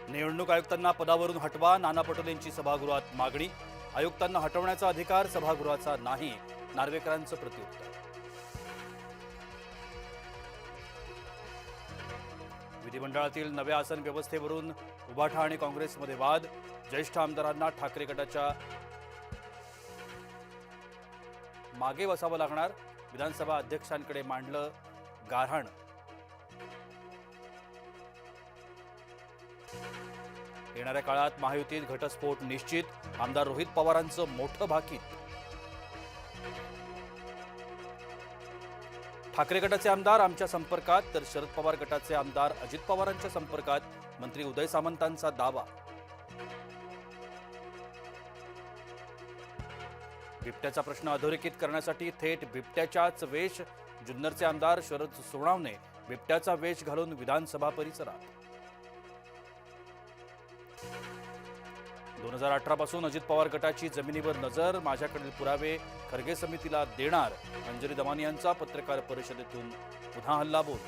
निवडणूक आयुक्तांना पदावरून हटवा, नाना पटोलेंची सभागृहात मागणी. आयुक्तांना हटवण्याचा अधिकार सभागृहाचा नाही, नार्वेकरांचं प्रत्युत्तर. विधिमंडळातील नव्या आसन व्यवस्थेवरून उभाठा आणि काँग्रेसमध्ये वाद. ज्येष्ठ आमदारांना ठाकरे गटाच्या मागे बसावं लागणार, विधानसभा अध्यक्षांकडे मांडलं गाऱ्हाण. येणाऱ्या काळात महायुतीत घटस्फोट निश्चित, आमदार रोहित पवारांचं मोठं भाकीत. ठाकरे गटाचे आमदार आमच्या संपर्कात, तर शरद पवार गटाचे आमदार अजित पवारांच्या संपर्कात, मंत्री उदय सामंतांचा दावा. बिबट्याचा प्रश्न अधोरेखित करण्यासाठी थेट बिबट्याच्याच वेश. जुन्नरचे आमदार शरद सोनवणे बिबट्याचा वेश घालून विधानसभा परिसरात. 2018 पासून अजित पवार गटाची जमिनीवर नजर, माझ्याकडील पुरावे खरगे समितीला देणार. अंजली दमानी यांचा पत्रकार परिषदेतून पुन्हा हल्लाबोल.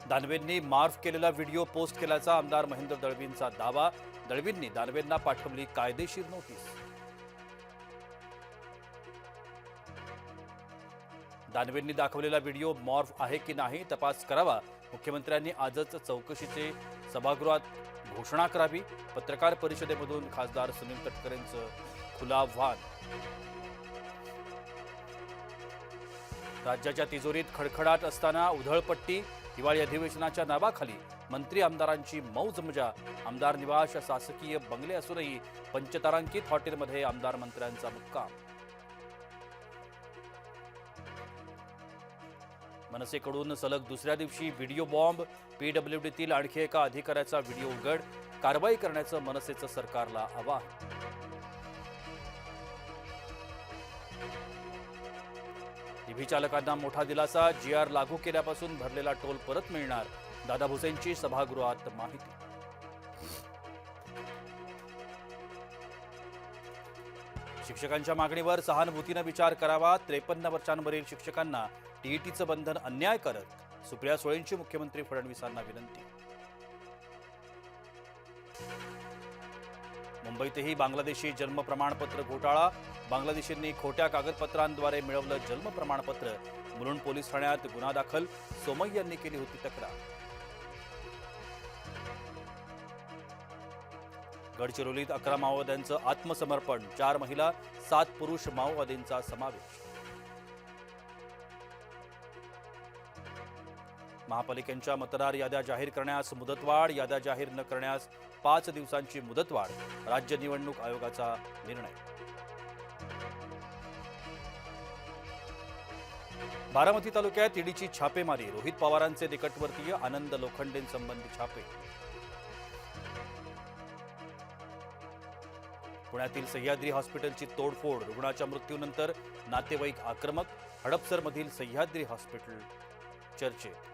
दानवेंनी मार्फ केलेला व्हिडिओ पोस्ट केल्याचा आमदार महेंद्र दळवींचा दावा. दळवींनी दानवेंना पाठवली कायदेशीर नोटीस. दानवेंनी दाखवलेला व्हिडिओ मॉर्फ आहे की नाही तपास करावा. मुख्यमंत्र्यांनी आजच चौकशीचे सभागृहात घोषणा करावी. पत्रकार परिषदेमधून खासदार सुनील तटकरेंचं खुलं आव्हान. राज्याच्या तिजोरीत खडखडाट असताना उधळपट्टी. हिवाळी अधिवेशनाच्या नावाखाली मंत्री आमदारांची मौज मजा. आमदार निवास शासकीय बंगले असूनही पंचतारांकित हॉटेलमध्ये आमदार मंत्र्यांचा मुक्काम. मनसेकडून सलग दुसऱ्या दिवशी व्हिडिओ बॉम्ब. पीडब्ल्यूडीतील आणखी एका अधिकाऱ्याचा व्हिडिओ उघड. कारवाई करण्याचं मनसेचं सरकारला आवाहन. ईव्ही चालकांना मोठा दिलासा. जीआर लागू केल्यापासून भरलेला टोल परत मिळणार. दादा भुसेंची सभागृहात माहिती. शिक्षकांच्या मागणीवर सहानुभूतीनं विचार करावा. 53 वर्षांवरील शिक्षकांना टीईटीचं बंधन अन्यायकारक. सुप्रिया सुळेंची मुख्यमंत्री फडणवीसांना विनंती. मुंबईतही बांगलादेशी जन्म प्रमाणपत्र घोटाळा. बांगलादेशींनी खोट्या कागदपत्रांद्वारे मिळवलं जन्म प्रमाणपत्र. मुलुंड पोलीस ठाण्यात गुन्हा दाखल. सोमय्या यांनी केली होती तक्रार. गडचिरोलीत 11 माओवाद्यांचं आत्मसमर्पण. 4 महिला 7 पुरुष माओवादींचा समावेश. महापालिकेच्या मतदार याद्या जाहीर करण्यास मुदतवाढ. याद्या जाहीर न करण्यास 5 दिवसांची मुदतवाढ. राज्य निवडणूक आयोगाचा निर्णय. बारामती तालुक्यात ईडीची छापेमारी. रोहित पवारांचे निकटवर्तीय आनंद लोखंडेंसंबंधी छापे. पुण्यातील सह्याद्री हॉस्पिटलची तोडफोड. रुग्णाच्या मृत्यूनंतर नातेवाईक आक्रमक. हडपसरमधील सह्याद्री हॉस्पिटल चर्चेत.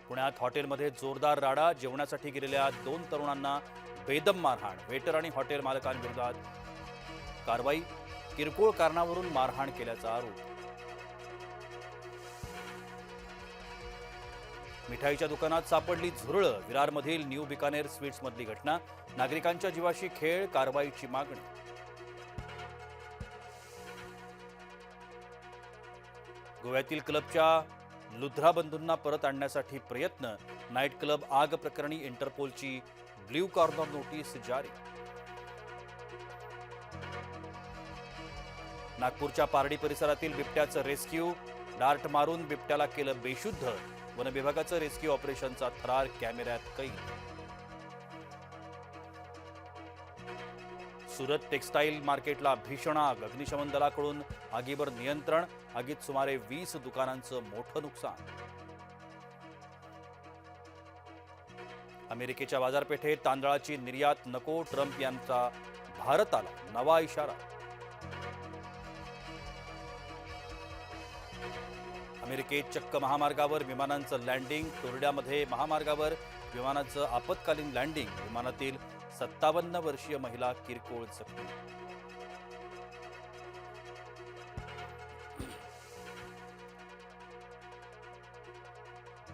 पुण्यात हॉटेलमध्ये जोरदार राडा. जेवणासाठी गेलेल्या 2 तरुणांना बेदम मारहाण. वेटर आणि हॉटेल मालकांविरोधात कारवाई. किरकोळ कारणावरून मारहाण केल्याचा आरोप. मिठाईच्या दुकानात सापडली झुरळं. विरारमधील न्यू बिकानेर स्वीट्समधली घटना. नागरिकांच्या जीवाशी खेळ. कारवाईची मागणी. गोव्यातील क्लबच्या लुध्रा बंधूंना परत आणण्यासाठी प्रयत्न. नाईट क्लब आग प्रकरणी इंटरपोलची ब्ल्यू कॉर्नर नोटीस जारी. नागपूरच्या पारडी परिसरातील बिबट्याचं रेस्क्यू. डार्ट मारून बिबट्याला केलं बेशुद्ध. वन विभागाचं रेस्क्यू ऑपरेशनचा थरार कॅमेऱ्यात कैद. सुरत टेक्सटाईल मार्केटला भीषण आग. अग्निशमन दलाकडून आगीवर नियंत्रण. आगीत सुमारे 20 दुकानांचं मोठं नुकसान. अमेरिकेच्या बाजारपेठेत तांदळाची निर्यात नको. ट्रम्प यांचा भारताला नवा इशारा. अमेरिकेत चक्क महामार्गावर विमानांचं लँडिंग. फ्लोरिडामध्ये महामार्गावर विमानाचं आपत्कालीन लँडिंग. विमानातील 57 वर्षीय महिला किरकोळ जखमी.